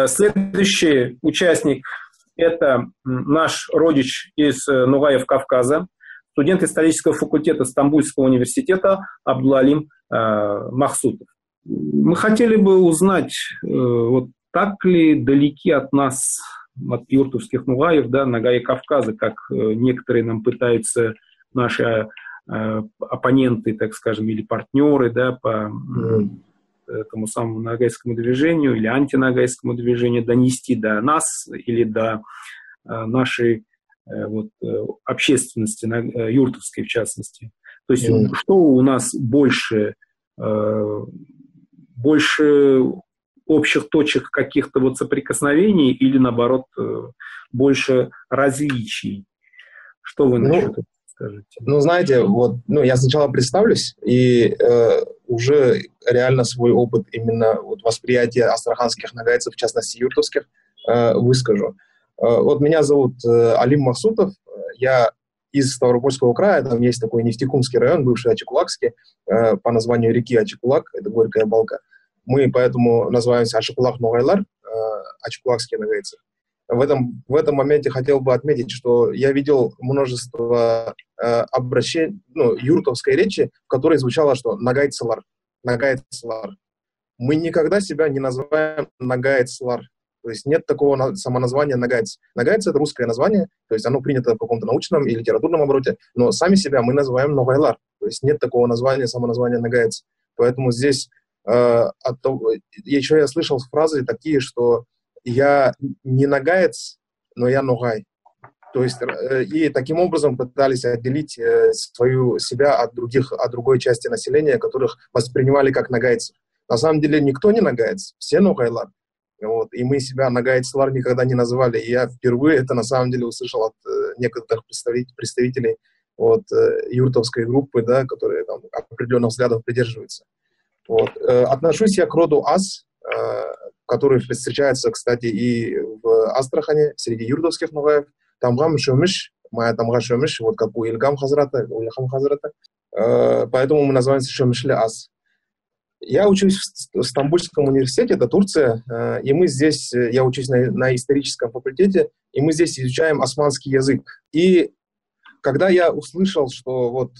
Следующий участник – это наш родич из Нугаев Кавказа, студент исторического факультета Стамбульского университета Абдулалим Махсутов. Мы хотели бы узнать, вот так ли далеки от нас, от юртовских Нугаев, да, Ногаи Кавказа, как некоторые нам пытаются, наши оппоненты, так скажем, или партнеры, да, по этому самому ногайскому движению или антиногайскому движению донести до нас или до нашей вот, общественности, юртовской в частности. То есть что у нас больше общих точек каких-то вот соприкосновений или, наоборот, больше различий? Что вы насчет этого скажете? Знаете, вот, я сначала представлюсь и уже реально свой опыт именно вот, восприятия астраханских нагайцев, в частности, юртовских, выскажу. Вот меня зовут Алим Махсутов, я из Ставропольского края, там есть такой Нефтекумский район, бывший Ачикулакский, по названию реки Ачикулак, это Горькая Балка. Мы поэтому называемся Ачикулак Ногайлар, ачикулакские нагайцы. В этом моменте хотел бы отметить, что я видел множество обращений, юртовской речи, в которой звучало, что нагайцлар, нагайцлар. Мы никогда себя не называем нагайцлар. То есть нет такого самоназвания нагайц. Нагайц — это русское название, то есть оно принято в каком-то научном и литературном обороте, но сами себя мы называем ногайлар. То есть нет такого названия, самоназвания нагайц. Поэтому здесь еще я слышал фразы такие, что я не нагаец, но я ногай. То есть и таким образом пытались отделить себя от другой части населения, которых воспринимали как нагайцев. На самом деле никто не нагайц, все ногайлар. Вот, и мы себя нагайцлар никогда не называли. И я впервые это на самом деле услышал от некоторых представителей вот, юртовской группы, да, которые там, определенных взглядов придерживаются. Вот. Отношусь я к роду Ас, который встречается, кстати, и в Астрахани, среди юртовских нугаев. Тамгам Шумиш, моя Тамга Шумиш, вот как у Ильгам Хазрата, у Ильхам Хазрата. Поэтому мы называемся Шумишли Ас. Я учусь в Стамбульском университете, это Турция, и мы здесь, я учусь на историческом факультете, и мы здесь изучаем османский язык. И когда я услышал, что вот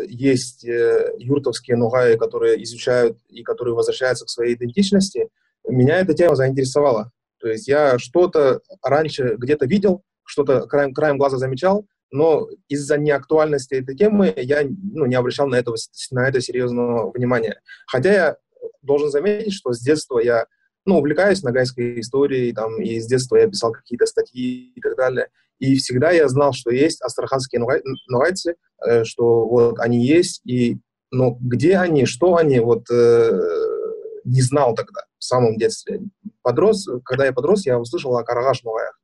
есть юртовские нугаи, которые изучают и которые возвращаются к своей идентичности, меня эта тема заинтересовала. То есть я что-то раньше где-то видел, что-то краем глаза замечал, но из-за неактуальности этой темы я не обращал на это серьезного внимания. Хотя я должен заметить, что с детства я увлекаюсь ногайской историей, там, и с детства я писал какие-то статьи и так далее. И всегда я знал, что есть астраханские ногайцы, что вот они есть, но где они, что они, вот не знал тогда, в самом детстве. Когда я подрос, я услышал о Карагаш нугаях.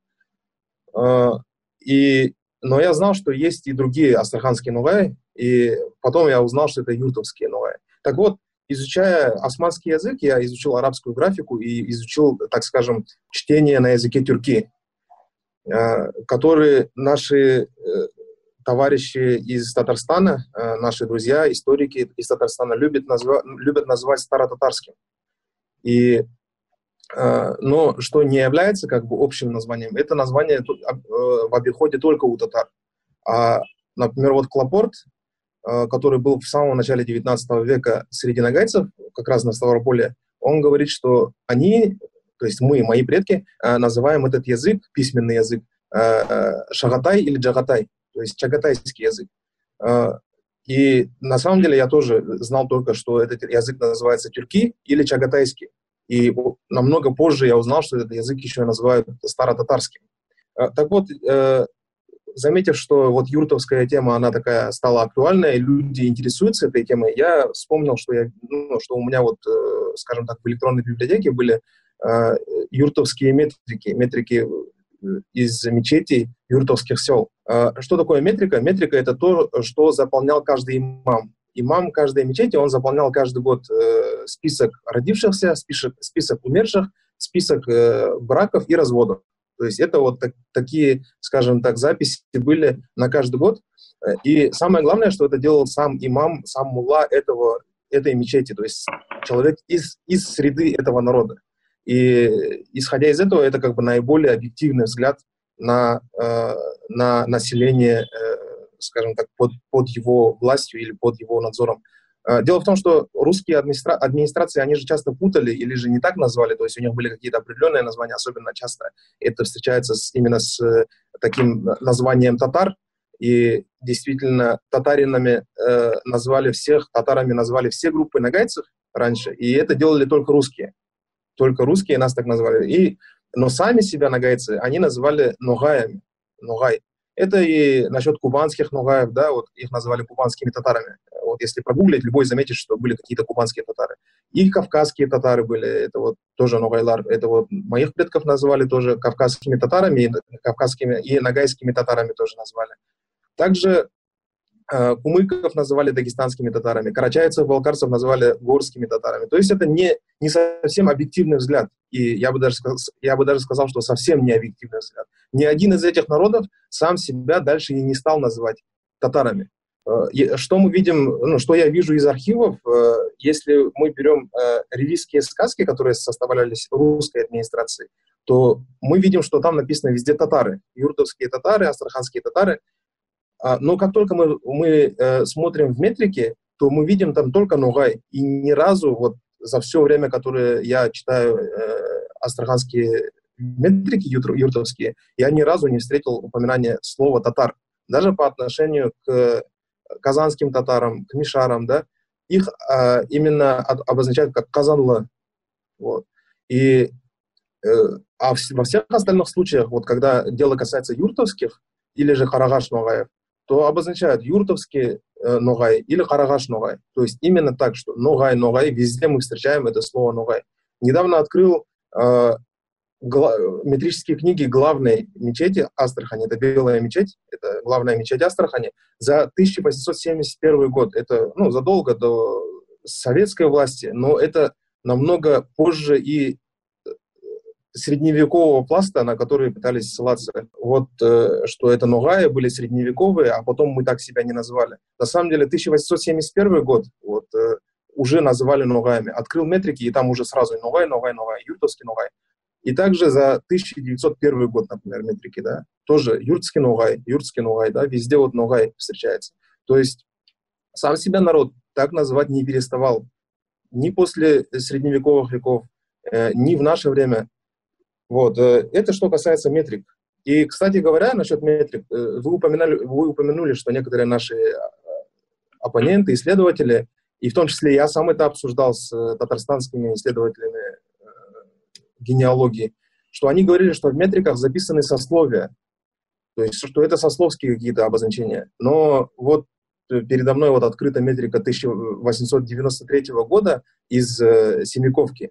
Но я знал, что есть и другие астраханские нугаи, и потом я узнал, что это юртовские нугаи. Так вот, изучая османский язык, я изучил арабскую графику и изучил, так скажем, чтение на языке тюрки, которые наши товарищи из Татарстана, наши друзья, историки из Татарстана любят называть старотатарским. Но что не является как бы общим названием, это название в обиходе только у татар. Например, вот Клопорт, который был в самом начале 19 века среди нагайцев, как раз на Ставрополье, он говорит, что они, то есть мы, мои предки, называем этот язык, письменный язык, шагатай или джагатай, то есть чагатайский язык. И на самом деле я тоже знал только, что этот язык называется тюрки или чагатайский. И намного позже я узнал, что этот язык еще называют старотатарским. Так вот, заметив, что вот юртовская тема, она такая стала актуальной, люди интересуются этой темой, я вспомнил, что у меня вот, скажем так, в электронной библиотеке были юртовские метрики из мечетей юртовских сел. Что такое метрика? Метрика — это то, что заполнял каждый имам. Имам каждой мечети, он заполнял каждый год список родившихся, список умерших, список браков и разводов. То есть это вот такие, скажем так, записи были на каждый год. И самое главное, что это делал сам имам, сам мулла этой мечети, то есть человек из среды этого народа. И исходя из этого, это как бы наиболее объективный взгляд на население, скажем так, под его властью или под его надзором. Дело в том, что русские администрации, они же часто путали или же не так назвали, то есть у них были какие-то определенные названия, особенно часто это встречается именно с таким названием татар, и действительно татарами назвали все группы нагайцев раньше, и это делали только русские нас так назвали. Но сами себя нагайцы, они называли ногаями, ногай. Это и насчет кубанских ногаев, да, вот их назвали кубанскими татарами. Вот если прогуглить, любой заметит, что были какие-то кубанские татары. И кавказские татары были, это вот тоже ногайлар. Это вот моих предков называли тоже кавказскими татарами, и ногайскими татарами тоже назвали. Также кумыков называли дагестанскими татарами, карачайцев, балкарцев называли горскими татарами. То есть это не совсем объективный взгляд. И я бы даже сказал, что совсем не объективный взгляд. Ни один из этих народов сам себя дальше и не стал называть татарами. Что мы видим, что я вижу из архивов, если мы берем ревизские сказки, которые составлялись русской администрацией, то мы видим, что там написано везде татары. Юртовские татары, астраханские татары. Но как только мы смотрим в метрике, то мы видим там только ногай. И ни разу вот за все время, которое я читаю астраханские метрики юртовские, я ни разу не встретил упоминания слова татар. Даже по отношению к казанским татарам, к мишарам, да, их именно обозначают как казанлы. Вот. Во всех остальных случаях, вот когда дело касается юртовских или же харагаш ногаев, то обозначают юртовский ногай или харагаш ногай. То есть именно так, что ногай, везде мы встречаем это слово ногай. Недавно открыл метрические книги главной мечети Астрахани, это Белая мечеть, это главная мечеть Астрахани, за 1871 год. Это задолго до советской власти, но это намного позже и средневекового пласта, на который пытались ссылаться. Вот, что это ногаи были средневековые, а потом мы так себя не назвали. На самом деле, 1871 год уже называли ногаями. Открыл метрики, и там уже сразу ногай, юртовский ногай. И также за 1901 год, например, метрики, да, тоже юртский ногай, да, везде вот ногай встречается. То есть сам себя народ так называть не переставал ни после средневековых веков, ни в наше время. Вот. Это что касается метрик. И, кстати говоря, насчет метрик, вы упомянули, что некоторые наши оппоненты, исследователи, и в том числе я сам это обсуждал с татарстанскими исследователями генеалогии, что они говорили, что в метриках записаны сословия, то есть что это сословские какие-то обозначения. Но вот передо мной вот открыта метрика 1893 года из Семиковки.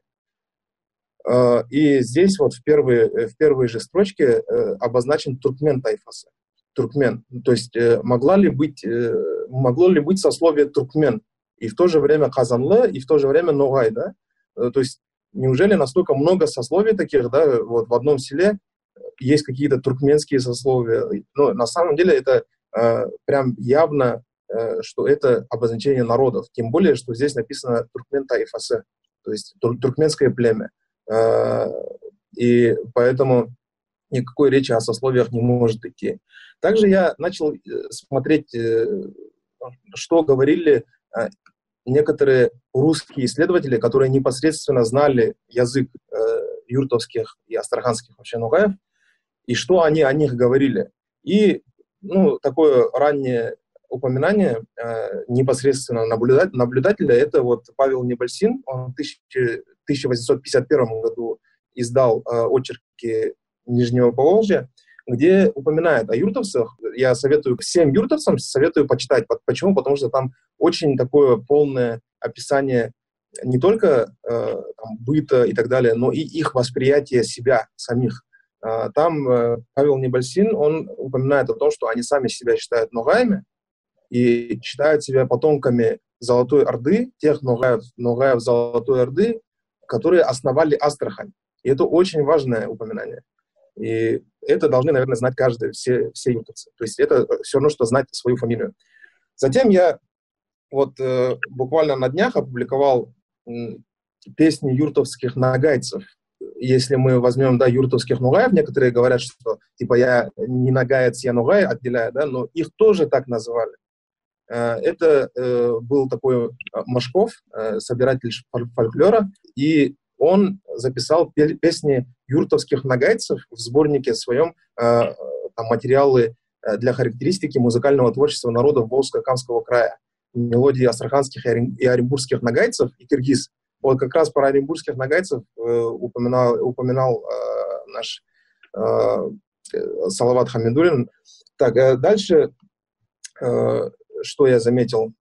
И здесь вот в первой же строчке обозначен туркмен тайфасы. Туркмен. То есть могло ли быть сословие туркмен и в то же время казанлы, и в то же время ногай, да? То есть неужели настолько много сословий таких, да, вот в одном селе есть какие-то туркменские сословия? Но на самом деле это прям явно, что это обозначение народов. Тем более, что здесь написано туркмен тайфасы, то есть туркменское племя. И поэтому никакой речи о сословиях не может идти. Также я начал смотреть, что говорили некоторые русские исследователи, которые непосредственно знали язык юртовских и астраханских вообще нугаев, и что они о них говорили. И такое раннее упоминание непосредственно наблюдателя, это вот Павел Небольсин, он в 1851 году издал очерки Нижнего Поволжья, где упоминает о юртовцах. Я советую всем юртовцам почитать. Почему? Потому что там очень такое полное описание не только быта и так далее, но и их восприятие себя самих. Там Павел Небольсин, он упоминает о том, что они сами себя считают ногаями и считают себя потомками Золотой Орды, тех ногаев Золотой Орды, которые основали Астрахань. И это очень важное упоминание. И это должны, наверное, знать все юртовцы. То есть это все равно, что знать свою фамилию. Затем я буквально на днях опубликовал песни юртовских нагайцев. если мы возьмем, да, юртовских нугаев, некоторые говорят, что типа я не нагаец, я нугай, отделяю, да, но их тоже так называли. Это был такой Машков, собиратель фольклора, и он записал песни юртовских нагайцев в сборнике своем, там, материалы для характеристики музыкального творчества народов Волжско-Камского края, мелодии астраханских и оренбургских нагайцев и киргиз. Вот как раз про оренбургских нагайцев упоминал наш Салават Хамидуллин. Так, дальше, что я заметил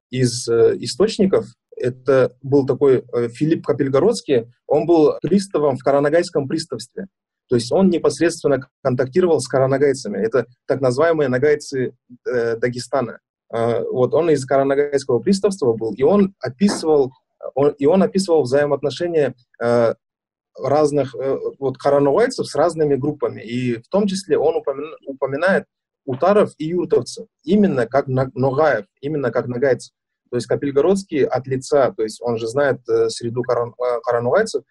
из источников, это был такой Филипп Капельгородский, он был приставом в каранагайском приставстве. То есть он непосредственно контактировал с каранагайцами. Это так называемые нагайцы Дагестана. Вот он из каранагайского приставства был, и он описывал взаимоотношения разных вот каранагайцев с разными группами. И в том числе он упоминает утаров и юртовцев, именно как ногаев, именно как нагайцев. То есть Капельгородский от лица, то есть он же знает среду каранагайцев,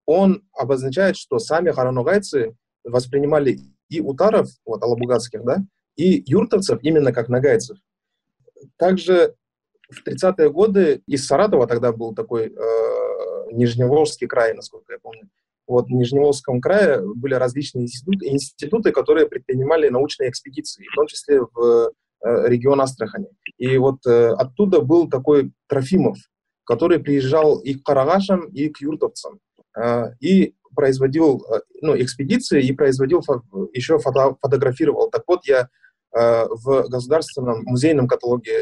он обозначает, что сами каранагайцы воспринимали и утаров, вот, алабугатских, да, и юртовцев именно как нагайцев. Также в 30-е годы из Саратова тогда был такой Нижневолжский край, насколько я помню. Вот в Нижневолжском крае были различные институты, которые предпринимали научные экспедиции, в том числе в регион Астрахани. И вот оттуда был такой Трофимов, который приезжал и к карагашам, и к юртовцам, и производил экспедиции, и еще фотографировал. Так вот, я в Государственном музейном каталоге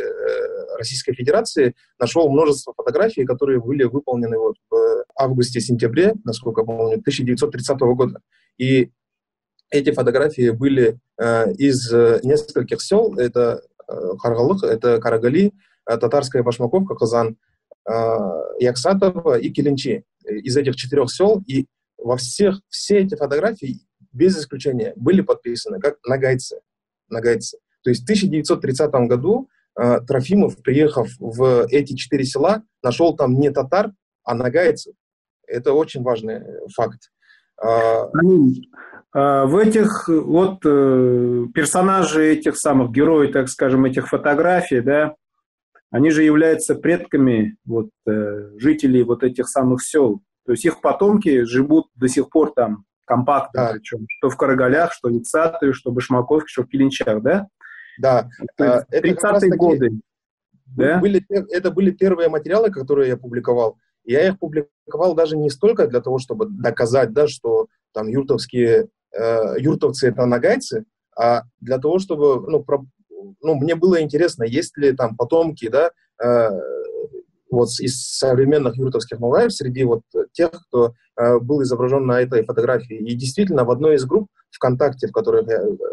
Российской Федерации нашел множество фотографий, которые были выполнены вот в августе-сентябре, насколько я помню, 1930 года. И эти фотографии были из нескольких сел. Это Харгалых, это Карагали, Татарская Башмаковка, Казан, Яксатова и Келинчи. Из этих 4 сел. И все эти фотографии, без исключения, были подписаны как нагайцы. То есть в 1930 году Трофимов, приехав в эти 4 села, нашел там не татар, а нагайцев. Это очень важный факт. В этих вот персонажи этих самых героев, так скажем, этих фотографий, да, они же являются предками вот, жителей вот этих самых сел. То есть их потомки живут до сих пор там компактно, да. Причем, что в Карагалях, что в Ицатове, что в Башмаковке, что в Келинчах, да? Да. Это 30-е годы. Да? Это были первые материалы, которые я публиковал. Я их публиковал даже не столько для того, чтобы доказать, да, что там юртовцы это нагайцы, а для того, чтобы мне было интересно, есть ли там потомки, да, вот из современных юртовских ногаев среди вот тех, кто был изображен на этой фотографии. И действительно, в одной из групп ВКонтакте,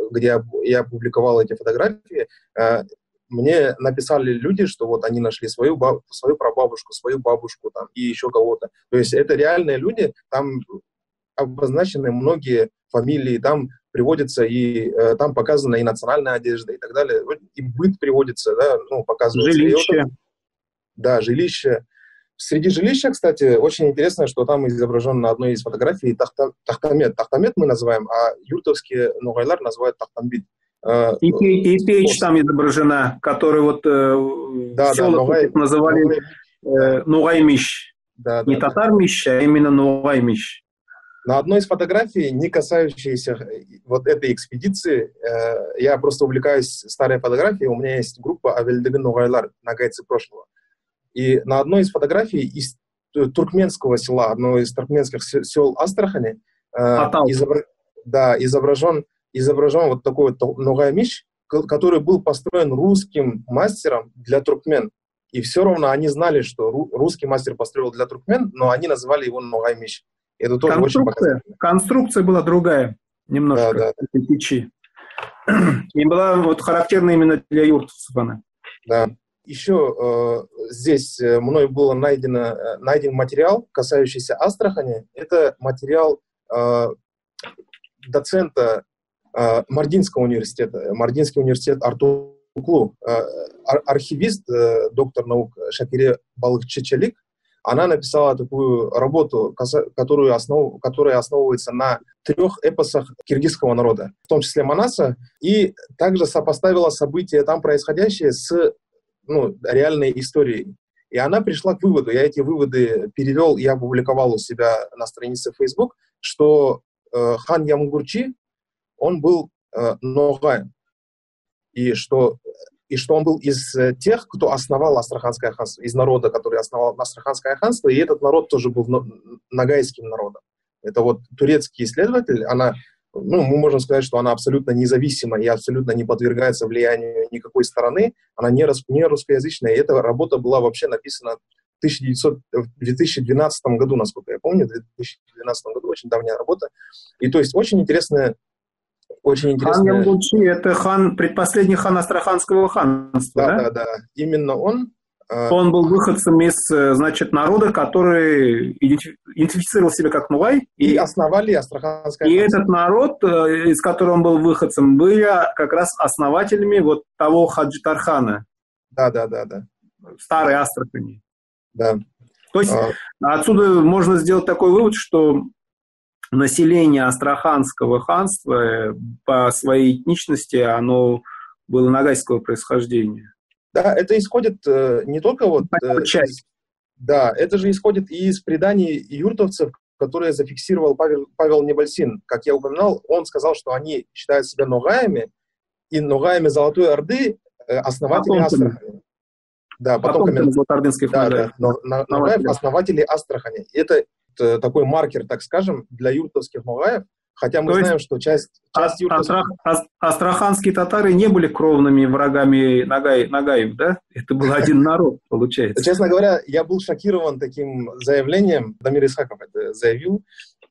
где я публиковал эти фотографии, мне написали люди, что вот они нашли свою прабабушку, свою бабушку там, и еще кого-то. То есть это реальные люди, там обозначены многие фамилии, там приводится и там показана и национальная одежда и так далее, и быт приводится, да, показывается. Жилище. Да, жилище. Среди жилища, кстати, очень интересно, что там изображен на одной из фотографий тахтамет. Тахтамет мы называем, а юртовские нугайлар называют тахтамбит. И печь там изображена, которую вот называли нугаймиш. Не татармиш, а именно нугаймиш. На одной из фотографий, не касающейся вот этой экспедиции, я просто увлекаюсь старой фотографией, у меня есть группа Авельдыгын Нугайлар, нагайцы прошлого. И на одной из фотографий из туркменского села, одного из туркменских сел Астрахани, изображен вот такой вот нугаймиш, который был построен русским мастером для туркмен. И все равно они знали, что русский мастер построил для туркмен, но они называли его нугаймиш. Это тоже очень показательно. Конструкция была другая, немножко, этой печи. И была вот характерна именно для юртовцев она. Да. Еще здесь мной был найден материал, касающийся Астрахани. Это материал доцента Мардинского университета. Мардинский университет Артуклу. Архивист, доктор наук Шакире Балыкчичалик, она написала такую работу, которая основывается на 3 эпосах киргизского народа, в том числе Манаса, и также сопоставила события там происходящие с реальной историей. И она пришла к выводу, я эти выводы перевел и опубликовал у себя на странице Facebook, что хан Ямгурчи, он был ногаем, и что он был из тех, кто основал Астраханское ханство, из народа, который основал Астраханское ханство, и этот народ тоже был ногайским народом. Это вот турецкий исследователь, мы можем сказать, что она абсолютно независима и абсолютно не подвергается влиянию никакой стороны, она не русскоязычная, и эта работа была вообще написана в 2012 году, насколько я помню, в 2012 году, очень давняя работа, и то есть очень интересная. Хан Ямгурчи – это предпоследний хан Астраханского ханства, да? Да, именно он. Он был выходцем из, народа, который идентифицировал себя как Нугай. И основали Астраханское ханство. И этот народ, из которого он был выходцем, были как раз основателями вот того Хаджитархана. Да. Старой Астрахани. Да. То есть отсюда можно сделать такой вывод, что население Астраханского ханства по своей этничности, оно было ногайского происхождения. Да, это исходит не только это же исходит и из преданий юртовцев, которые зафиксировал Павел Небольсин. Как я упоминал, он сказал, что они считают себя ногаями, и ногаями Золотой Орды основатели Астрахани. Да, потомками золотоордынских ногаев, основатели Астрахани. Это такой маркер, так скажем, для юртовских ногаев, хотя мы знаем, что часть юртовских... Астраханские татары не были кровными врагами Ногаев, да? Это был один народ, получается. Честно говоря, я был шокирован таким заявлением. Дамир Исхаков это заявил.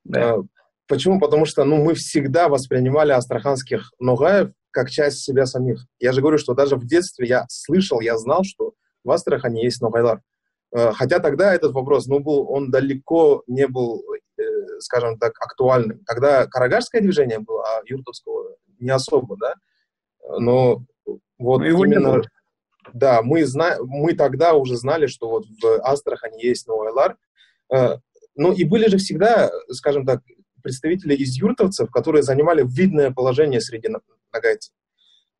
Да. Почему? Потому что мы всегда воспринимали астраханских ногаев как часть себя самих. Я же говорю, что даже в детстве я знал, что в Астрахани есть ногайлар. Хотя тогда этот вопрос, он далеко не был, скажем так, актуальным. Тогда карагашское движение было, а юртовского не особо, да. Но вот именно, да, мы тогда уже знали, что вот в Астрахани есть ногайлар. И были же всегда, скажем так, представители из юртовцев, которые занимали видное положение среди ногайцев.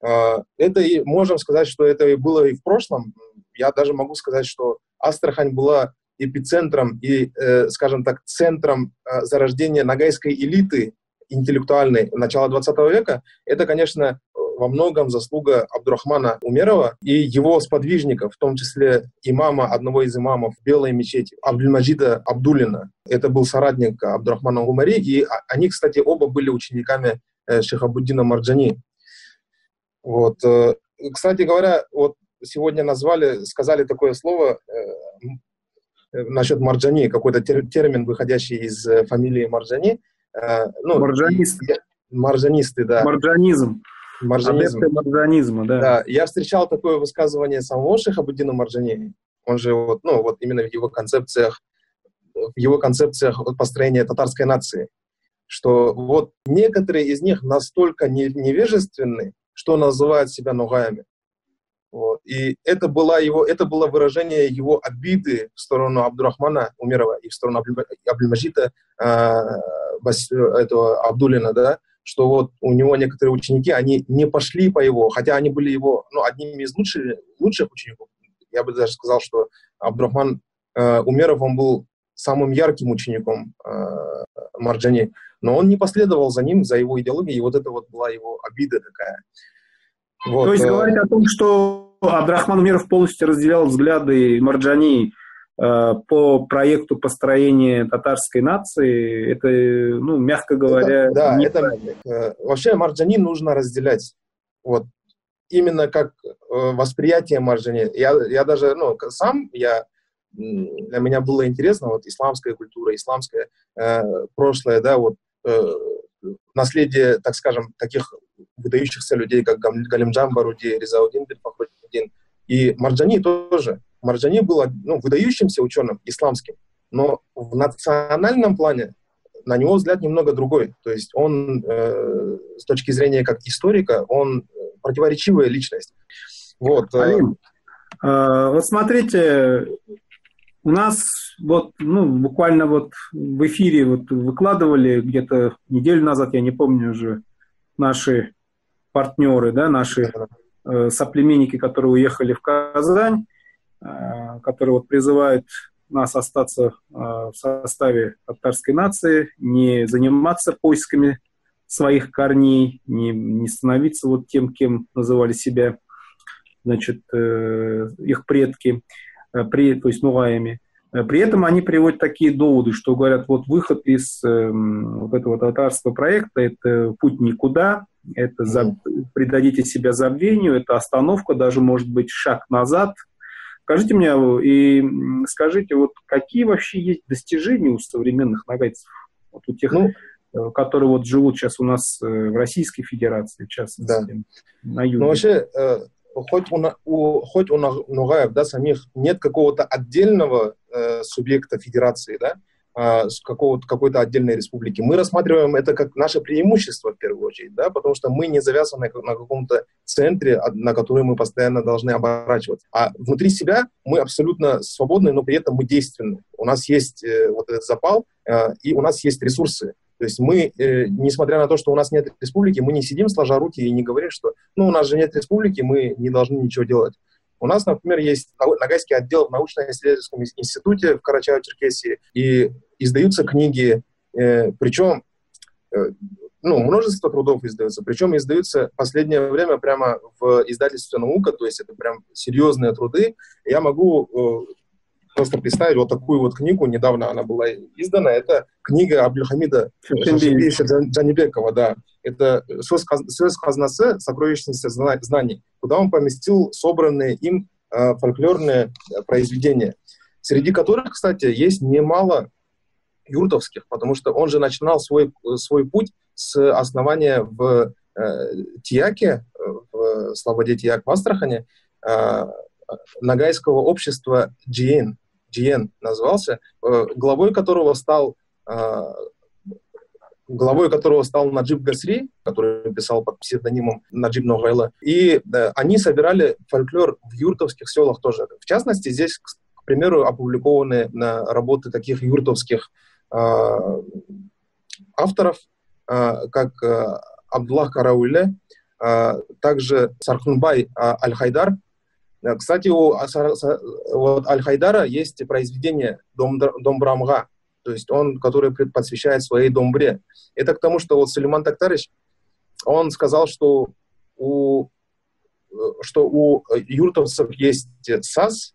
Это и можем сказать, что это и было и в прошлом. Я даже могу сказать, что Астрахань была эпицентром и, скажем так, центром зарождения ногайской элиты интеллектуальной начала 20 века. Это, конечно, во многом заслуга Абдурахмана Умерова и его сподвижников, в том числе одного из имамов Белой мечети, Абдульмаджида Абдуллина. Это был соратник Абдурахмана Умари, и они, кстати, оба были учениками Шихабуддина Марджани. Вот. Кстати говоря, вот сегодня сказали такое слово насчет Марджани, какой-то термин, выходящий из фамилии Марджани. Марджанисты, да. Марджанизм. Адепты марджанизма, да. Да. Я встречал такое высказывание самого Шихабуддина Марджани. Он же именно в его концепциях построения татарской нации, что вот некоторые из них настолько невежественны, что называют себя ногаями. Вот. И это было выражение его обиды в сторону Абдурахмана Умерова и в сторону Абдульмаджида Абдуллина, да, что вот у него некоторые ученики, они не пошли по его, хотя они были его одними из лучших учеников. Я бы даже сказал, что Абдурахман Умеров, он был самым ярким учеником Марджани, но он не последовал за ним, за его идеологией, и вот это вот была его обида такая. Вот. То есть говорить о том, что Абдурахман Умеров полностью разделял взгляды Марджани по проекту построения татарской нации, это, мягко говоря... Вообще Марджани нужно разделять. Вот. Именно как восприятие Марджани. Я даже, для меня было интересно, вот исламская культура, исламское прошлое, да, вот наследие, так скажем, таких выдающихся людей, как Галимджан Баруди, Ризаудин бин Фахруддин. И Марджани тоже. Марджани был выдающимся ученым исламским, но в национальном плане на него взгляд немного другой. То есть он, с точки зрения как историка, он противоречивая личность. Вот. Алим, вот смотрите, У нас вот, буквально вот в эфире вот выкладывали где-то неделю назад, я не помню уже, наши партнеры, да, наши соплеменники, которые уехали в Казань, которые вот призывают нас остаться в составе татарской нации, не заниматься поисками своих корней, не становиться вот тем, кем называли себя, значит, их предки, то есть нугаями. При этом они приводят такие доводы, что говорят, вот выход из вот этого татарского проекта – это путь никуда, это предадите себя забвению, это остановка, даже может быть шаг назад. Скажите мне, вот какие вообще есть достижения у современных нагайцев, вот у тех, которые вот живут сейчас у нас в Российской Федерации, в частности, на юге? Ну, вообще, хоть у нугаев, да, самих нет какого-то отдельного субъекта федерации, да, какой-то отдельной республики. Мы рассматриваем это как наше преимущество, в первую очередь, да, потому что мы не завязаны на каком-то центре, на который мы постоянно должны оборачиваться. А внутри себя мы абсолютно свободны, но при этом мы действенны. У нас есть вот этот запал, и у нас есть ресурсы. То есть мы, несмотря на то, что у нас нет республики, мы не сидим сложа руки и не говорим, что у нас же нет республики, мы не должны ничего делать. У нас, например, есть Ногайский отдел в научно-исследовательском институте в Карачаево-Черкесии, и издаются книги, причем множество трудов издаются, причем издаются в последнее время прямо в издательстве «Наука», то есть это прям серьезные труды. Я могу просто представить вот такую вот книгу, недавно она была издана, это книга Абдульхамида Шашибиевича Джанибекова, да. Это «Сөз казнасы. Сокровищница знаний», куда он поместил собранные им фольклорные произведения, среди которых, кстати, есть немало юртовских, потому что он же начинал свой путь с основания в Тияке, в Слободе Тияк в Астрахани, Ногайского общества Джиен назывался, главой которого стал Наджиб Гасри, который писал под псевдонимом Наджиб Ногайла. И они собирали фольклор в юртовских селах тоже. В частности, здесь, к примеру, опубликованы работы таких юртовских авторов, как Абдуллах Карауле, также Сархунбай Аль-Хайдар. Кстати, у Аль-Хайдара есть произведение «Домбрамга», то есть он, который посвящает своей домбре. Это к тому, что вот Сулейман Тактарич, он сказал, что у юртовцев есть саз,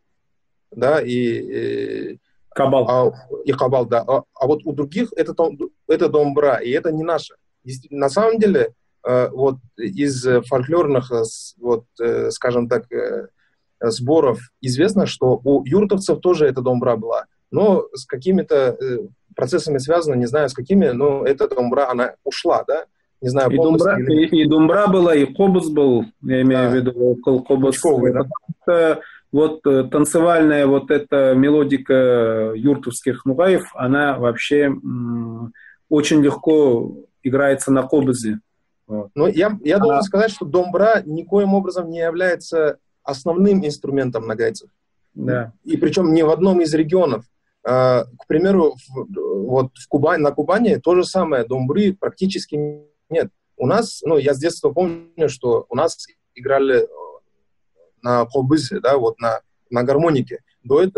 да, и кабал. И кабал, да. А вот у других это домбра, и это не наше. На самом деле, вот из фольклорных, вот, скажем так, сборов известно, что у юртовцев тоже эта домбра была. Но с какими-то процессами связано, не знаю с какими, но эта домбра, она ушла, да? Не знаю, полностью. И домбра была, и кобус был, я имею в виду кобус. Да? Вот танцевальная вот эта мелодика юртовских нугаев, она вообще очень легко играется на кобузе. Вот. Но я должен сказать, что домбра никоим образом не является основным инструментом ногайцев. Да. И причем не в одном из регионов. К примеру, на Кубани то же самое, домбры практически нет. У нас, я с детства помню, что у нас играли на кобызе, да, вот на гармонике,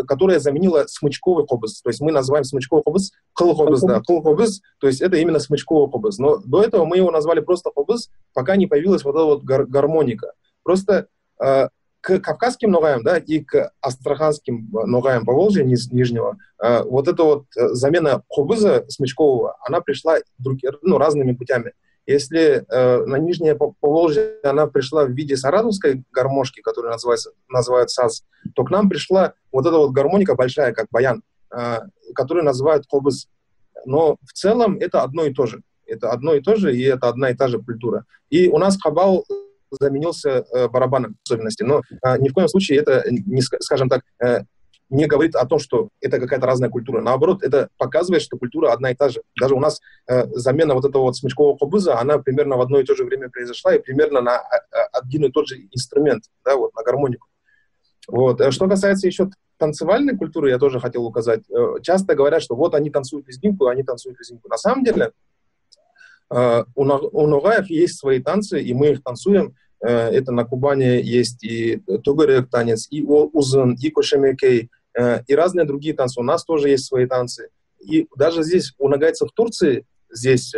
которая заменила смычковый кобыз. То есть мы называем смычковый кобыз кыл-кобыз, да, кыл-кобыз, то есть это именно смычковый кобыз. Но до этого мы его назвали просто кобыз, пока не появилась вот эта вот гармоника. Просто к кавказским ногаям, да, и к астраханским ногаям Поволжья нижнего, вот эта вот замена кобыза смычкового, она пришла разными путями. Если на Нижнее Поволжье она пришла в виде саратовской гармошки, которую называют саз, то к нам пришла вот эта вот гармоника большая, как баян, которую называют кобыз. Но в целом это одно и то же. Это одно и то же, и это одна и та же культура. И у нас кабал заменился барабаном в особенности. Но ни в коем случае это, скажем так, не говорит о том, что это какая-то разная культура. Наоборот, это показывает, что культура одна и та же. Даже у нас замена вот этого вот смычкового кобыза, она примерно в одно и то же время произошла, и примерно на один и тот же инструмент, да, вот, на гармонику. Вот. Что касается еще танцевальной культуры я тоже хотел указать. Часто говорят, что вот они танцуют лезгинку, они танцуют лезгинку. На самом деле у ногаев есть свои танцы, и мы их танцуем. Это на Кубани есть и тугарек танец, и узун, и кошемекей, и разные другие танцы. У нас тоже есть свои танцы. И даже здесь у нагайцев в Турции, здесь,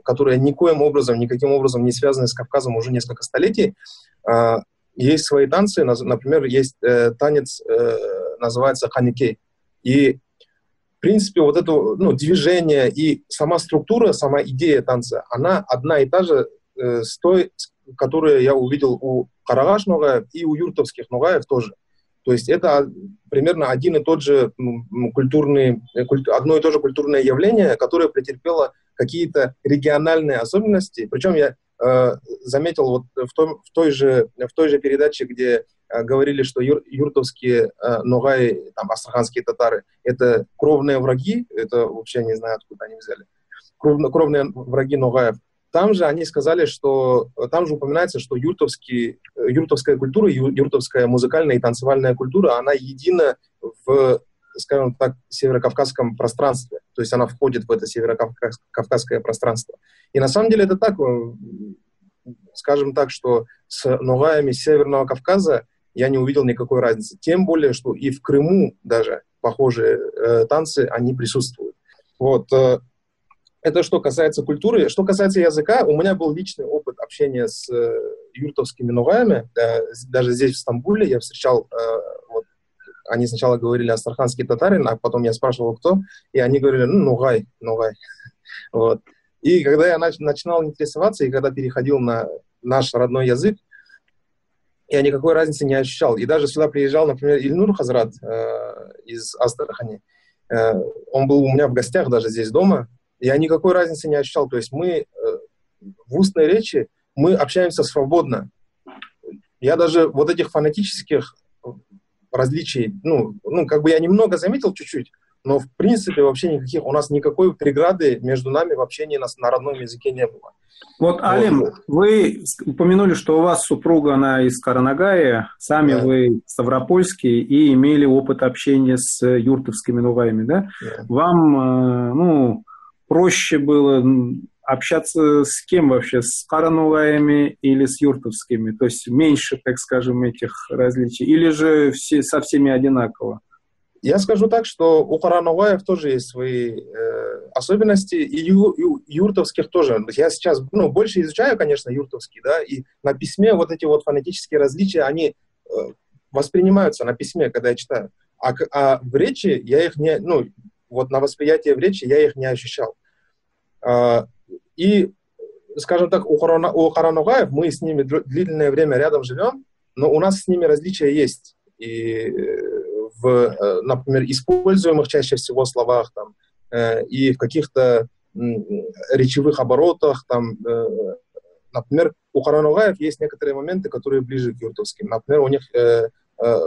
которые никаким образом не связаны с Кавказом уже несколько столетий, есть свои танцы. Например, есть танец, называется ханикей. И в принципе, вот это движение и сама структура, сама идея танца, она одна и та же с той, которую я увидел у Карагаш ногаев и у юртовских ногаев тоже. То есть это примерно одно и то же культурное явление, которое претерпело какие-то региональные особенности. Причем я заметил вот в той же передаче, где говорили, что юртовские ногаи, там, астраханские татары, это кровные враги, это вообще не знаю, откуда они взяли, кровные враги ногаев. Там же они сказали, что там же упоминается, что юртовская культура, юртовская музыкальная и танцевальная культура, она едина в, скажем так, северокавказском пространстве. То есть она входит в это северокавказское пространство. И на самом деле это так, скажем так, что с ногаями Северного Кавказа я не увидел никакой разницы. Тем более, что и в Крыму даже похожие танцы, они присутствуют. Вот. Это что касается культуры. Что касается языка, у меня был личный опыт общения с юртовскими ногаями. Даже здесь, в Стамбуле, я встречал, вот, они сначала говорили астраханский татарин, а потом я спрашивал, кто, и они говорили, ногай. Вот. И когда я начинал интересоваться, и когда переходил на наш родной язык, я никакой разницы не ощущал. И даже сюда приезжал, например, Ильнур Хазрат из Астрахани. Он был у меня в гостях даже здесь дома. Я никакой разницы не ощущал. То есть мы в устной речи мы общаемся свободно. Я даже вот этих фонетических различий, как бы я немного заметил чуть-чуть, но в принципе вообще никаких, у нас никакой преграды между нами в общении на родном языке не было. Вот, Алим, вы упомянули, что у вас супруга, она из Каранагая, сами вы ставропольские и имели опыт общения с юртовскими ногаями, да? Вам, проще было общаться с кем вообще? С караногаями или с юртовскими? То есть меньше, так скажем, этих различий? Или же все со всеми одинаково? Я скажу так, что у караногаев тоже есть свои особенности, и юртовских тоже. Я сейчас больше изучаю, конечно, юртовский, да, и на письме вот эти вот фонетические различия, они воспринимаются на письме, когда я читаю. А в речи я их не, вот на восприятие в речи я их не ощущал. И, скажем так, у караногаев мы с ними длительное время рядом живем, но у нас с ними различия есть. И например, используемых чаще всего словах там, и в каких-то речевых оборотах. Там, например, у караногаев есть некоторые моменты, которые ближе к юртовским. Например, у них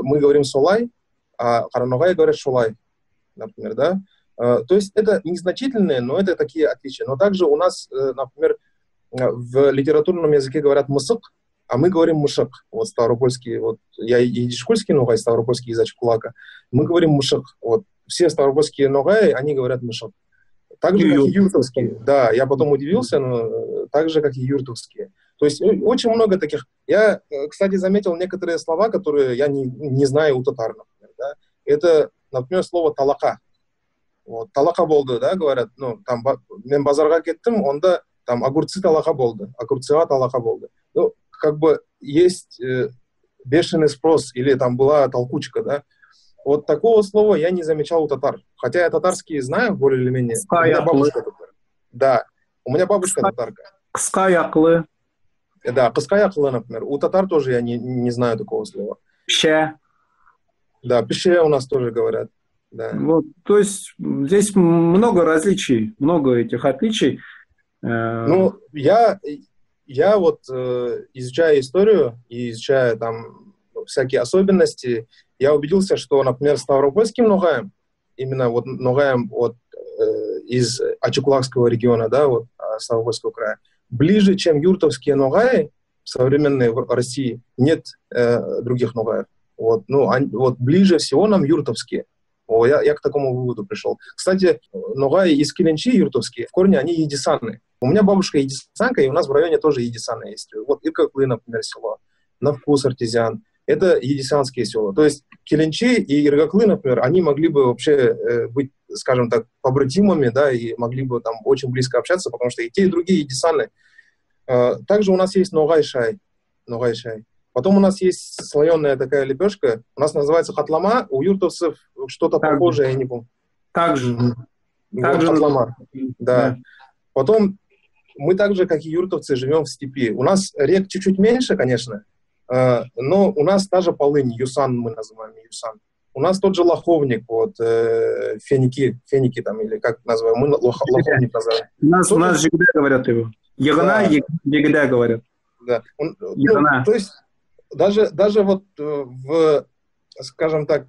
мы говорим «солай», а караногаи говорят «шолай», например, да? То есть это незначительные, но это такие отличия. Но также у нас, например, в литературном языке говорят «мысык», а мы говорим «мышык». Вот ставропольский, вот я идишкульский ногай, ставропольский язык кулака. Мы говорим «мышык». Вот все ставропольские ногаи, они говорят «мышык». Так же, как и юртовские. Да, я потом удивился, но так же, как и юртовские. То есть очень много таких. Я, кстати, заметил некоторые слова, которые я не знаю у татар, например. Да? Это, например, слово «талака». Вот, «талака болды», да, говорят. Там, мен базарға кеттім, онда там огурцы талака болды, огурцыға талака болды. Как бы есть бешеный спрос, или там была толкучка, да. Вот такого слова я не замечал у татар. Хотя я татарский знаю, более или менее. У меня бабушка татар. Да, у меня бабушка татарка. Кыскаяклы. Да, кыскаяклы, например. У татар тоже я не знаю такого слова. Пище. Да, пище у нас тоже говорят. Да. Вот, то есть здесь много различий, много этих отличий. Я вот изучая историю и изучая там всякие особенности, я убедился, что, например, ставропольским ногаем, именно вот ногаем из Ачукулакского региона, да, вот Ставропольского края, ближе, чем юртовские ногаи в современной России, нет других ногаев. Вот, ну, вот ближе всего нам юртовские. Я к такому выводу пришел. Кстати, ногай из Киленчи юртовские, в корне они едисанные. У меня бабушка едисанка, и у нас в районе тоже едисаны есть. Вот Иркаклы, например, село, на вкус артезиан. Это едисанские села. То есть Киленчи и Иргаклы, например, они могли бы вообще быть, скажем так, побратимами, да, и могли бы там очень близко общаться, потому что и те, и другие едисаны. Также у нас есть ногай-шай. Потом у нас есть слоеная такая лепешка. У нас называется хатлама. У юртовцев что-то похожее, я не помню. Также. Вот хатлама. Да. Потом мы так же, как и юртовцы, живем в степи. У нас рек чуть-чуть меньше, конечно, но у нас та же полынь, юсан мы называем, юсан. У нас тот же лоховник, вот, феники там, или как называем, мы лоховник называем. У нас жигда говорят его. Ягана, ягда говорят. Да. То есть даже вот скажем так,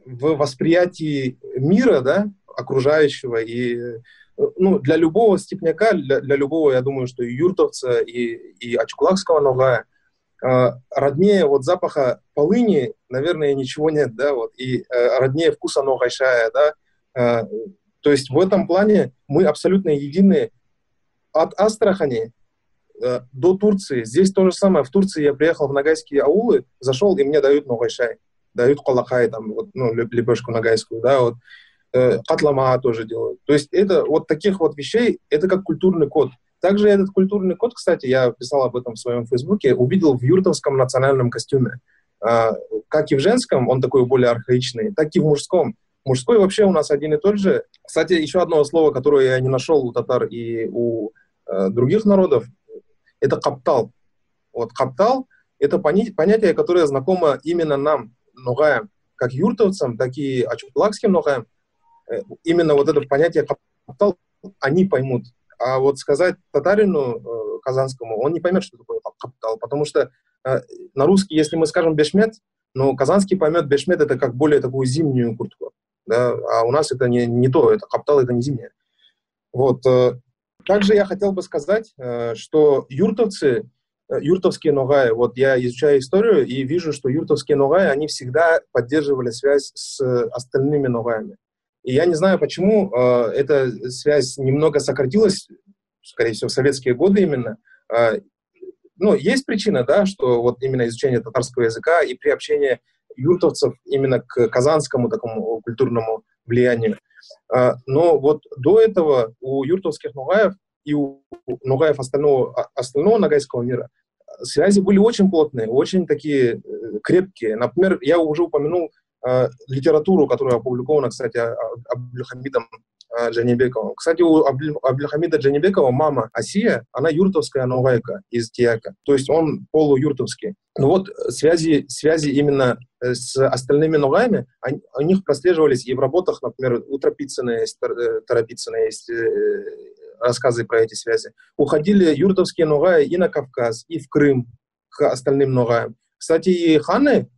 в восприятии мира, да, окружающего, и для любого степняка, для любого, я думаю, что и юртовца, и ачукулакского ногая, роднее вот запаха полыни, наверное, ничего нет, да, вот, и роднее вкуса ногайшая, да, то есть в этом плане мы абсолютно едины от Астрахани до Турции. Здесь то же самое. В Турции я приехал в ногайские аулы, зашел, и мне дают ногайшай, дают колахай, там, вот, лепешку ногайскую, да, вот, катлама тоже делают. То есть это вот таких вот вещей, это как культурный код. Также этот культурный код, кстати, я писал об этом в своем фейсбуке, увидел в юртовском национальном костюме. Как и в женском, он такой более архаичный, так и в мужском. Мужской вообще у нас один и тот же. Кстати, еще одно слово, которое я не нашел у татар и у других народов, это каптал. Вот каптал – это понятие, которое знакомо именно нам, ногаям, как юртовцам, так и ачукулакским ногаям. Именно вот это понятие каптал они поймут. А вот сказать татарину казанскому, он не поймет, что такое каптал, потому что на русский, если мы скажем бешмет, но казанский поймет бешмет – это как более такую зимнюю куртку. Да? А у нас это не то, это каптал – это не зимняя. Вот. Также я хотел бы сказать, что юртовские ногаи, вот я изучаю историю и вижу, что юртовские ногаи, они всегда поддерживали связь с остальными ногаями. И я не знаю, почему эта связь немного сократилась, скорее всего, в советские годы именно. Ну, есть причина, да, что вот именно изучение татарского языка и приобщение юртовцев именно к казанскому такому культурному влиянию. Но вот до этого у юртовских ногаев и у ногаев остального ногайского мира связи были очень плотные, очень такие крепкие. Например, я уже упомянул литературу, которая опубликована, кстати, Абдульхамидом Джанибековым. Кстати, у Абдульхамида Джанибекова мама Асия, она юртовская ногайка из Тияка. То есть он полуюртовский. Но вот связи именно с остальными ногаями, у них прослеживались и в работах, например, у Тропицына есть, рассказы про эти связи. Уходили юртовские ногаи и на Кавказ, и в Крым к остальным ногаям. Кстати, и ханы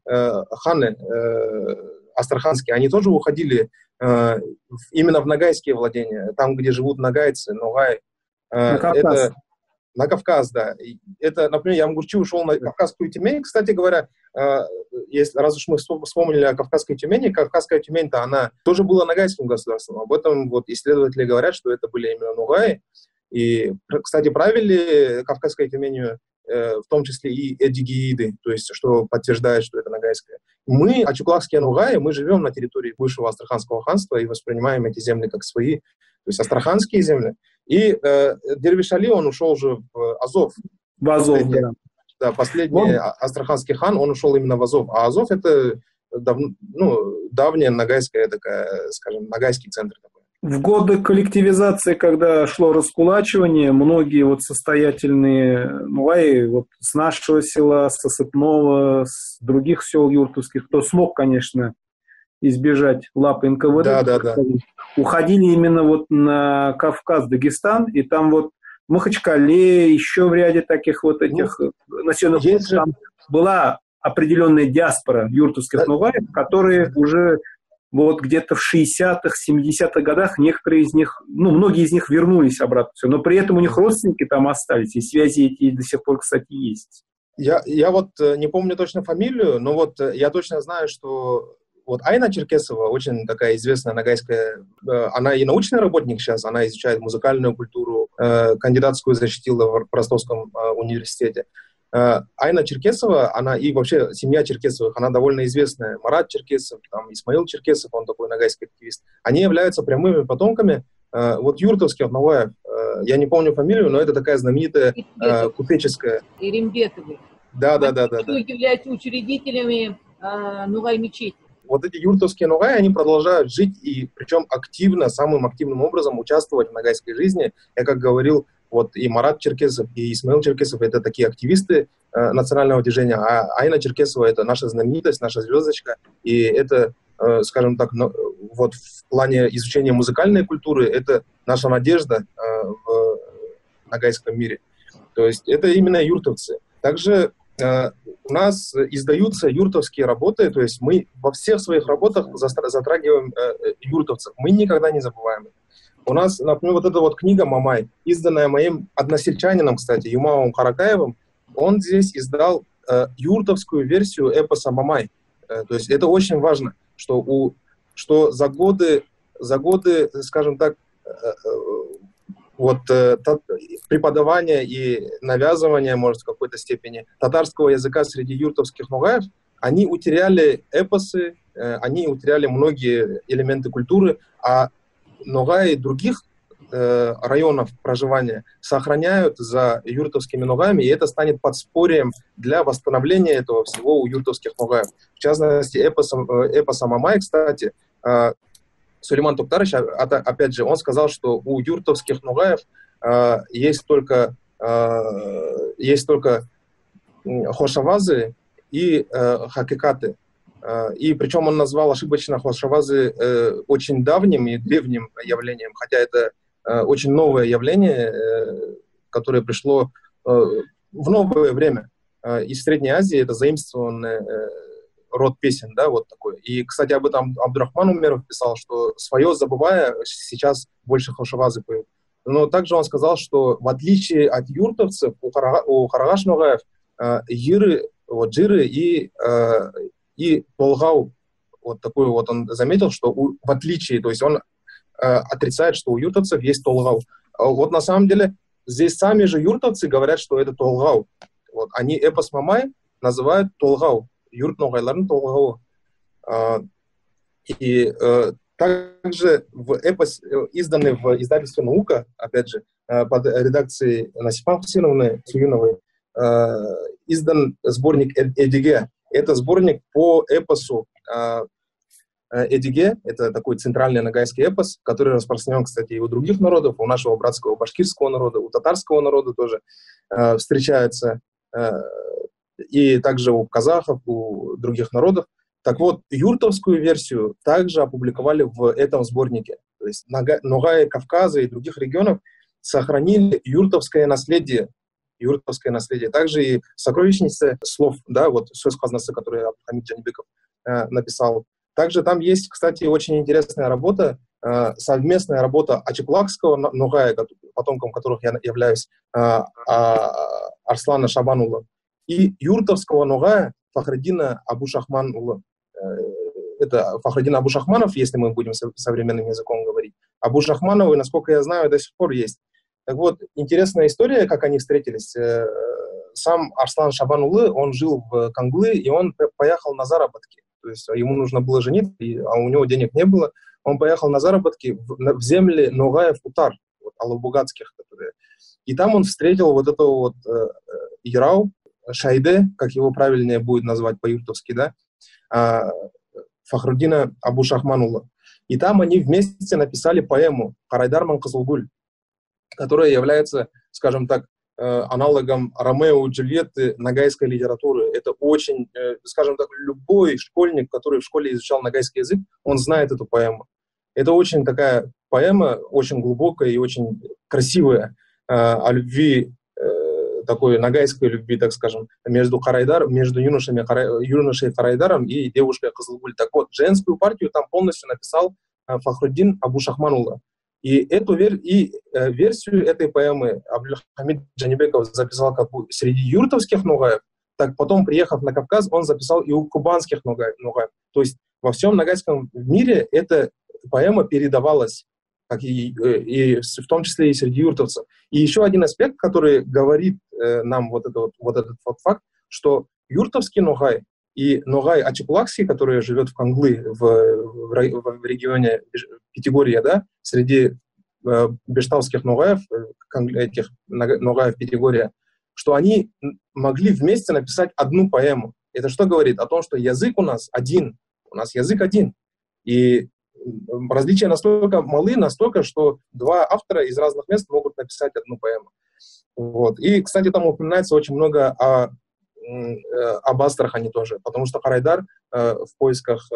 астраханские, они тоже уходили именно в ногайские владения, там, где живут ногайцы, ногай. На Кавказ. На Кавказ, да. Это, например, Ямгурчи ушел на Кавказскую Тюмень. Кстати говоря, раз уж мы вспомнили о Кавказской Тюмени, Кавказская Тюмень-то, она тоже была ногайским государством. Об этом вот исследователи говорят, что это были именно ногаи. И, кстати, правили Кавказской Тюменью в том числе и эдигииды, то есть что подтверждает, что это ногайское. Мы, ачукулакские ногаи, мы живем на территории бывшего Астраханского ханства и воспринимаем эти земли как свои, то есть астраханские земли. И Дервиш Али, он ушел же в Азов. В Азов, да. Последний астраханский хан, он ушел именно в Азов. А Азов это давняя ногайская такая, скажем, ногайский центр такой. В годы коллективизации, когда шло раскулачивание, многие вот состоятельные нугаи вот с нашего села, с Осыпного, с других сел юртовских, кто смог, конечно, избежать лапы НКВД, уходили именно вот на Кавказ, Дагестан, и там вот в Махачкале, еще в ряде таких вот этих населенных пунктов, там была определенная диаспора юртовских нугаев, которые уже вот где-то в 60-х, 70-х годах некоторые из них, многие из них вернулись обратно, но при этом у них родственники там остались, и связи эти до сих пор, кстати, есть. Я вот не помню точно фамилию, но вот я точно знаю, что вот Айна Черкесова, очень такая известная ногайская, она и научный работник сейчас, она изучает музыкальную культуру, кандидатскую защитила в Ростовском университете. Айна Черкесова, она и вообще семья Черкесовых, она довольно известная. Марат Черкесов, там, Исмаил Черкесов, он такой ногайский активист. Они являются прямыми потомками вот юртовских Нугаев. Я не помню фамилию, но это такая знаменитая купеческая. Ирембетовы. Да. Являются учредителями Нугай-мечети. Вот эти юртовские нугаи, они продолжают жить, и причем активно, самым активным образом участвовать в ногайской жизни. Я как говорил, вот и Марат Черкесов, и Исмаил Черкесов — это такие активисты национального движения, а Айна Черкесова — это наша знаменитость, наша звездочка, и это, скажем так, вот в плане изучения музыкальной культуры, это наша надежда в ногайском мире. То есть это именно юртовцы. Также у нас издаются юртовские работы, то есть мы во всех своих работах затрагиваем юртовцев, мы никогда не забываем их. У нас, например, вот эта вот книга «Мамай», изданная моим односельчанином, кстати, Юмавом Каракаевым, он здесь издал юртовскую версию эпоса «Мамай». То есть это очень важно, что за годы, скажем так, вот преподавания и навязывания, может, в какой-то степени татарского языка среди юртовских нугаев, они утеряли эпосы, они утеряли многие элементы культуры, а нугаи других районов проживания сохраняют за юртовскими нугаями, и это станет подспорьем для восстановления этого всего у юртовских нугаев. В частности, эпоса Мамай, кстати, Сулейман Туктарович, опять же, он сказал, что у юртовских нугаев есть только хошавазы и хакикаты. И причем он назвал ошибочно хошавазы очень давним и древним явлением, хотя это очень новое явление, которое пришло в новое время. Из Средней Азии это заимствованное род песен, да, вот такой. И, кстати, об этом Абдурахман Умеров писал, что свое забывая, сейчас больше хошавазы поют. Но также он сказал, что в отличие от юртовцев, у Карагаш-Нугаев иры, вот, джиры и толгау, вот такой вот он заметил, что в отличие, то есть он отрицает, что у юртовцев есть толгау. Вот на самом деле здесь сами же юртовцы говорят, что это толгау. Вот, они эпос Мамай называют толгау. Юрт нугайларын толгау. И также в эпос, изданный в издательстве «Наука», опять же, под редакцией Насипан Хусиновны Суюновой, издан сборник «Эдиге». Это сборник по эпосу Эдиге. Это такой центральный ногайский эпос, который распространен, кстати, и у других народов, у нашего братского башкирского народа, у татарского народа тоже встречается, и также у казахов, у других народов. Так вот, юртовскую версию также опубликовали в этом сборнике. То есть нугаи Кавказа и других регионов сохранили юртовское наследие. Также и сокровищница слов, да, вот сөз қазнасы, который Хамид Джанибеков написал. Также там есть, кстати, очень интересная работа, совместная работа Ачеплакского нугая, потомком которых я являюсь, Арслана Шабанула, и юртовского нугая Фахриддина Абушахман-улы. Это Фахриддин Абушахманов, если мы будем современным языком говорить. Абушахмановы, насколько я знаю, до сих пор есть. Так вот, интересная история, как они встретились. Сам Арслан Шабан-улы, он жил в Канглы, и он поехал на заработки. То есть ему нужно было жениться, а у него денег не было. Он поехал на заработки в земли нугаев Утар, вот, алабугатских, которые. И там он встретил вот этого вот Ирау, Шайде, как его правильнее будет назвать по-юртовски, да, Фахруддина Абушахманула. И там они вместе написали поэму «Карайдарман Кызылгуль», которая является, скажем так, аналогом Ромео и Джульетты ногайской литературы. Это очень, скажем так, любой школьник, который в школе изучал ногайский язык, он знает эту поэму. Это очень такая поэма, очень глубокая и очень красивая, о любви, такой ногайской любви, так скажем, между юношей Карайдаром и девушкой Кызылгуль. Так вот, женскую партию там полностью написал Фахруддин Абушахманула. И эту версию этой поэмы Абдулхамид Джанибеков записал как бы среди юртовских нугаев, так потом, приехав на Кавказ, он записал и у кубанских ногаев. То есть во всем ногайском мире эта поэма передавалась, как и в том числе и среди юртовцев. И еще один аспект, который говорит нам вот этот факт, что юртовский ногай и ногай Ачепулакский, который живет в Канглы, в регионе Пятигорья, да, среди бешталских ногаев, этих ногаев Пятигорья, что они могли вместе написать одну поэму. Это что говорит? О том, что язык у нас один. У нас язык один. И различия настолько малы, настолько, что два автора из разных мест могут написать одну поэму. Вот. И, кстати, там упоминается очень много об Астрахани тоже, потому что Харайдар в поисках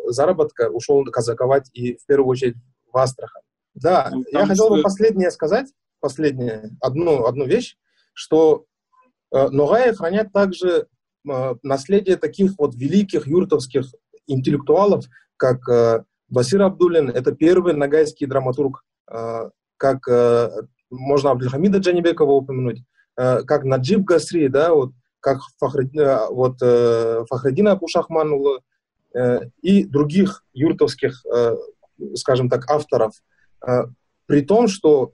заработка ушел казаковать и в первую очередь в Астрахань. Да, я хотел бы последнее сказать, одну вещь, что ногаи хранят также наследие таких вот великих юртовских интеллектуалов, как Басир Абдуллин, это первый ногайский драматург, как можно Абдельхамида Джанибекова упомянуть, как Наджиб Гасри, да, вот, как Фахреддина Абушахманула и других юртовских, скажем так, авторов. При том, что,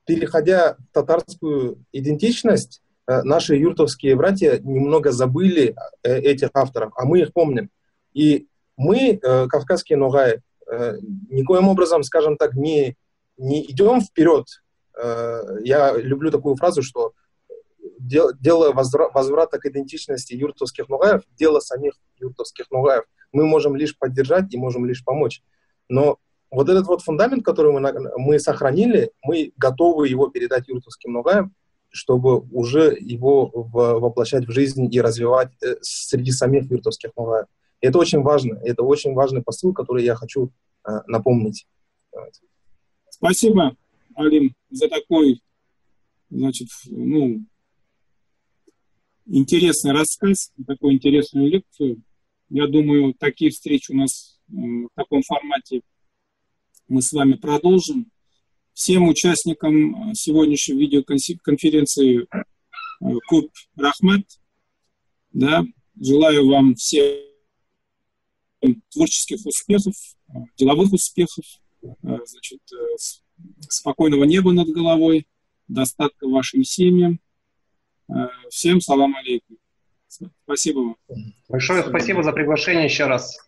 переходя в татарскую идентичность, наши юртовские братья немного забыли этих авторов, а мы их помним. И мы, кавказские ногаи, никоим образом, скажем так, не идем вперед. Я люблю такую фразу, что дело возврата к идентичности юртовских ногаев, дело самих юртовских ногаев. Мы можем лишь поддержать и можем лишь помочь. Но вот этот вот фундамент, который мы сохранили, мы готовы его передать юртовским ногаям, чтобы уже его воплощать в жизнь и развивать среди самих юртовских ногаев. Это очень важно. Это очень важный посыл, который я хочу напомнить. Спасибо, Алим, за такой, значит, интересный рассказ, такую интересную лекцию. Я думаю, такие встречи у нас в таком формате мы с вами продолжим. Всем участникам сегодняшней видеоконференции Куб Рахмат. Да, желаю вам всем творческих успехов, деловых успехов, значит, спокойного неба над головой, достатка вашим семьям. Всем салам алейкум. Спасибо вам. Большое спасибо за приглашение еще раз.